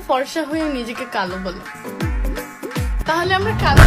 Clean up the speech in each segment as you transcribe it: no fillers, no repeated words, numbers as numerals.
ফর্সা হয়ে নিজেকে কালো বলে, তাহলে আমরা কালো।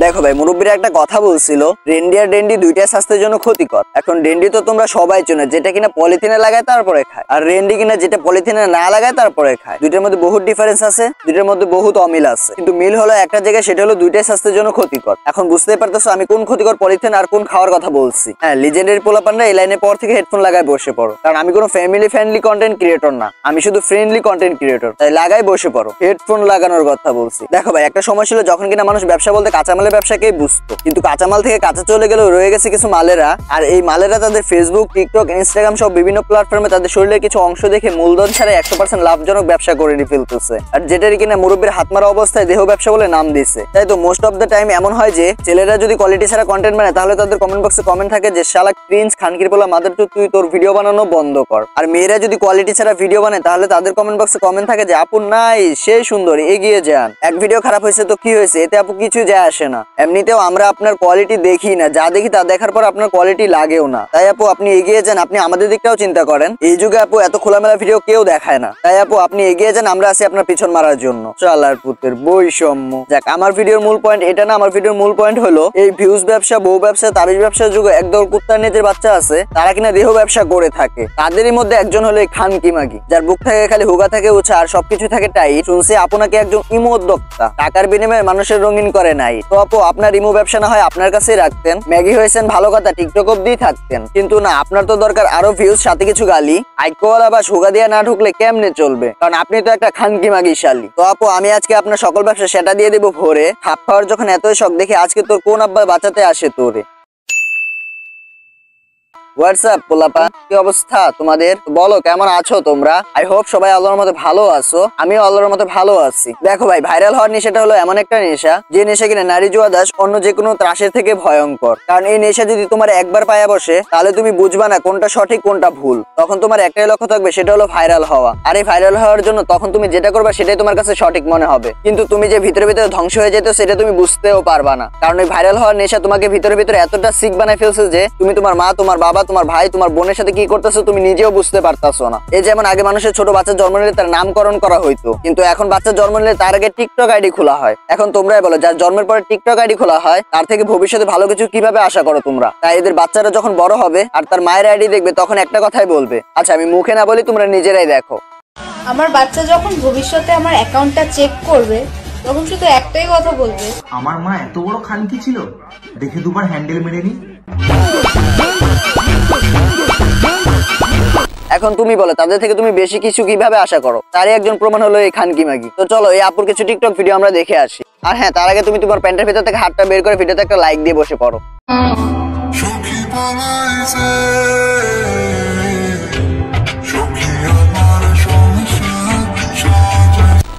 দেখো ভাই, মুরব্বীরা একটা কথা বলছিল, রেন্ডি আর ডেন্ডি দুইটাই স্বাস্থ্যের জন্য ক্ষতিকর। এখন ডেন্ডি তো তোমরা সবাই চেনো, যেটা কিনা পলিথিনে লাগায় তারপরে খায়, আর রেন্ডি কিনা যেটা পলিথিনে না লাগায় তারপরে খায়। দুইটার মধ্যে বহুত ডিফারেন্স আছে, দুইটার মধ্যে বহুত অমিল আছে, কিন্তু মিল হলো একটা জায়গায়, সেটা হলো দুইটাই স্বাস্থ্যের জন্য ক্ষতিকর। এখন বুঝতেই পারতেছো আমি কোন ক্ষতিকর পলিথিন আর কোন খাওয়ার কথা বলছি। হ্যাঁ, লিজেন্ডারি পোলাপানরা এই লাইনে পর থেকে হেডফোন লাগায় বসে পড়ো, কারণ আমি কোনো ফ্যামিলি ফ্রেন্ডলি কন্টেন্ট ক্রিয়েটর না, আমি শুধু ফ্রেন্ডলি কন্টেন্ট ক্রিয়েটর, তাই লাগাই বসে পড়ো। হেডফোন লাগানোর কথা বলছি। দেখো ভাই, একটা সময় ছিল যখন কিনা মানুষ ব্যবসা বলতে কাঁচামালের ব্যবসাকেই বুঝতো, কিন্তু কাঁচামাল থেকে কাঁচা চলে গেলেও রয়ে গেছে কিছু মালেরা, আর এই মালেরা তাদের ফেসবুক, টিকটক, ইনস্টাগ্রাম সব বিভিন্ন প্ল্যাটফর্মে তাদের শরীরের কিছু অংশ দেখে মূলধন ছাড়া 100% লাভজনক ব্যবসা করে ফেলতেছে, আর যেটারই কিনা মুরব্বীর হাত মারা অবস্থায় দেহ ব্যবসা বলে নাম দিছে। তাই তো মোস্ট অফ দ্য টাইম এমন হয় যে ছেলেরা যদি কোয়ালিটি ছাড়া কন্টেন্ট বানায়, তাহলে তাদের কমেন্ট বক্সে কমেন্ট থাকে যে শালা ক্রিঞ্জ, খানকির পোলা, মাদারচোদ, তুই তোর ভিডিও বানানো বন্ধ কর। আর মেয়েরা যদি কোয়ালিটি ছাড়া ভিডিও বানায়, তাহলে তাদের কমেন্ট বক্সে কমেন্ট থাকে যে আপু নাই, সে সুন্দর, এগিয়ে যান। এক ভিডিও খারাপ হয়েছে তো কি হয়েছে, এতে আপু কিছু যায় আসে না। এমনিতেও আমরা আপনার কোয়ালিটি দেখি না, যা দেখি তা দেখার পর আপনার কোয়ালিটি লাগেও না। তাই আপু আপনি এগিয়ে যান, আপনি আমাদের দিকটাও চিন্তা করেন। এই যুগে আপু এত খোলামেলা ভিডিও কেউ দেখায় না, তাই আপু আপনি এগিয়ে যান, আমরা আছি আপনার পিছন মারার জন্য। চালার পুতের বৈষম্য। যাক, আমার ভিডিওর মূল পয়েন্ট এটা না, আমার ভিডিওর মূল পয়েন্ট হলো এই ভিউজ ব্যবসা, বউ ব্যবসা, তাবিজ ব্যবসার যুগে একদল কুত্তার নিজের বাচ্চা আছে, তারা কিনা দেহ ব্যবসা করে থাকে। তাদেরই মধ্যে একজন হলো এই খানকি মাগি, যার বুক থাকে খালি হুগা থাকে উঁচা আর সবকিছু থাকে টাইট। শুনছি আপনাকে একজন ইমো উদ্যোক্তা, টাকার বিনিময়ে মানুষের রঙিন করে নাই। তো আপু আপনার ইমো ব্যবসা না হয় আপনার কাছেই রাখতেন, ম্যাগি হয়েছেন ভালো কথা, টিকটক অব্দি থাকতেন, কিন্তু না, আপনার তো দরকার আরো ভিউজ, সাথে কিছু গালি। আইকোয়ালা বা সুগা দিয়া না ঢুকলে কেমনে চলবে, কারণ আপনি তো একটা খানকি মাগি শালি। তো আপু আমি আজকে আপনার সকল ব্যবসা সেটা দিয়ে দেবো ভরে। খাপ খাওয়ার যখন এতই শখ, দেখি আজকে তোর কোন আব্বা বাঁচাতে আসে তোরে। হোয়াটসঅ্যাপ পোলাপা, কি অবস্থা তোমাদের? বলো কেমন আছো তোমরা? আই হোপ সবাই আল্লাহর মতো ভালো আছো, আমিও আল্লাহর মতো ভালো আছি। দেখো ভাই, ভাইরাল হওয়ার নেশাটা হলো এমন একটা নেশা, যে নেশা কিনা নারী জুয়া দাস অন্য যে কোনো ত্রাসের থেকে ভয়ঙ্কর। কারণ এই নেশা যদি তোমার একবার পায়া বসে, তাহলে তুমি বুঝবা না কোনটা সঠিক কোনটা ভুল। তখন তোমার একটাই লক্ষ্য থাকবে, সেটা হলো ভাইরাল হওয়া। আর এই ভাইরাল হওয়ার জন্য তখন তুমি যেটা করবা সেটাই তোমার কাছে সঠিক মনে হবে, কিন্তু তুমি যে ভিতরে ভিতরে ধ্বংস হয়ে যেত সেটা তুমি বুঝতেও পারবা না। কারণ এই ভাইরাল হওয়ার নেশা তোমাকে ভিতরে ভিতরে এতটা সিক বানায় ফেলছে যে তুমি তোমার মা, তোমার বাবা, তোমার ভাই, তোমার বোনের সাথে কি করতেছো তুমি নিজেও বুঝতে পারতাছো না। এই যেমন আগে মানুষের ছোট বাচ্চা জন্ম নিলে তার নামকরণ করা হইতো, কিন্তু এখন বাচ্চা জন্ম নিলে তার আগে টিকটক আইডি খোলা হয়। এখন তোমরাই বলো, যার জন্মের পরে টিকটক আইডি খোলা হয়, তার থেকে ভবিষ্যতে ভালো কিছু কিভাবে আশা করো তোমরা? তাই এদের বাচ্চারা যখন বড় হবে আর তার মায়ের আইডি দেখবে, তখন একটা কথাই বলবে। আচ্ছা আমি মুখে না বলি, তোমরা নিজেরাই দেখো। আমার বাচ্চা যখন ভবিষ্যতে আমার অ্যাকাউন্টটা চেক করবে, তখন শুধু একটাই কথা বলবে, আমার মা এত বড় খানকি ছিল, দেখে দুবার হ্যান্ডেল মেরে নি। এখন তুমি বলো, তাদের থেকে তুমি বেশি কিছু কিভাবে আশা করো? তারই একজন প্রমাণ হলো এই খানকি মাগি। তো চলো এই আপুর কিছু টিকটক ভিডিও আমরা দেখে আসি। আর হ্যাঁ, তার আগে তুমি তোমার প্যান্টের ভিতর থেকে হাতটা বের করে ভিডিওতে একটা লাইক দিয়ে বসে পড়ো।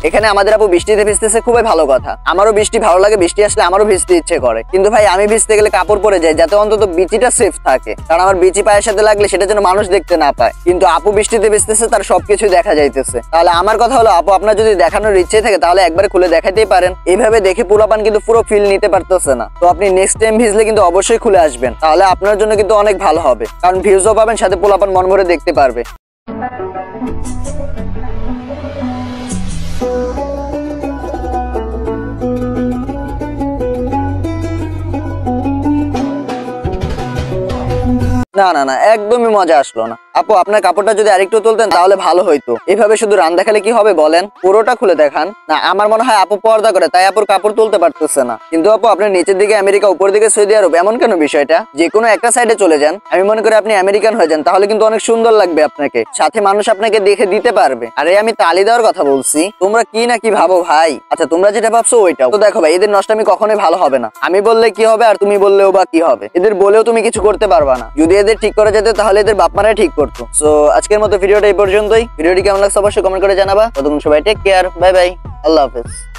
এখানে আমাদের আপু বৃষ্টিতে ভিজতেছে, খুবই ভালো কথা। আমারও বৃষ্টি ভালো লাগে, বৃষ্টি আসলে আমারও ভিজতে ইচ্ছে করে, কিন্তু ভাই আমি ভিজতে গেলে কাপড় পরে যাই, যাতে অন্তত বিচিটা সেফ থাকে। কারণ আমার বিচি পায়ের সাথে লাগলে সেটা যেন মানুষ দেখতে না পায়। কিন্তু আপু বৃষ্টিতে ভিজতেছে, তার সবকিছু দেখা যাইতেছে। তাহলে আমার কথা হলো, আপু আপনার যদি দেখানোর ইচ্ছে থাকে তাহলে একবার খুলে দেখাতেই পারেন। এইভাবে দেখে পোলাপান কিন্তু পুরো ফিল নিতে পারতেছে না। তো আপনি নেক্সট টাইম ভিজলে কিন্তু অবশ্যই খুলে আসবেন, তাহলে আপনার জন্য কিন্তু অনেক ভালো হবে। কারণ ভিউজও পাবেন, সাথে পোলাপান মন ভরে দেখতে পারবে। না না না, একদমই মজা আসলো না। আপু আপনার কাপড়টা যদি আরেকটু তুলতেন তাহলে ভালো হইতো। এভাবে শুধু রান দেখালে কি হবে বলেন? পুরোটা খুলে দেখান না। আমার মনে হয় আপু পর্দা করে, তাই আপুর কাপড় তুলতে পারতেছে না। কিন্তু আপু আপনার নিচের দিকে আমেরিকা, উপর দিকে সৌদি আরব, এমন কেন বিষয়টা? যে কোনো একটা সাইডে চলে যান, আমি মনে করি আপনি আমেরিকান হয়ে যান, তাহলে কিন্তু অনেক সুন্দর লাগবে আপনাকে, সাথে মানুষ আপনাকে দেখে দিতে পারবে। আরে আমি তালি দেওয়ার কথা বলছি, তোমরা কি না কি ভাবো ভাই? আচ্ছা তোমরা যেটা ভাবছো ওইটাও তো। দেখো ভাই, এদের নষ্টামি কখনোই ভালো হবে না। আমি বললে কি হবে আর তুমি বললেও বা কি হবে? এদের বলেও তুমি কিছু করতে পারবা না। যদি এদের ঠিক করা যেত তাহলে এদের বাপ মারাই ঠিক করতো। সো আজকের মতো ভিডিওটা এই পর্যন্তই। ভিডিওটি কেমন লাগছে অবশ্যই কমেন্ট করে জানাবা। ততক্ষণ সবাই টেক কেয়ার, বাই বাই, আল্লাহ হাফেজ।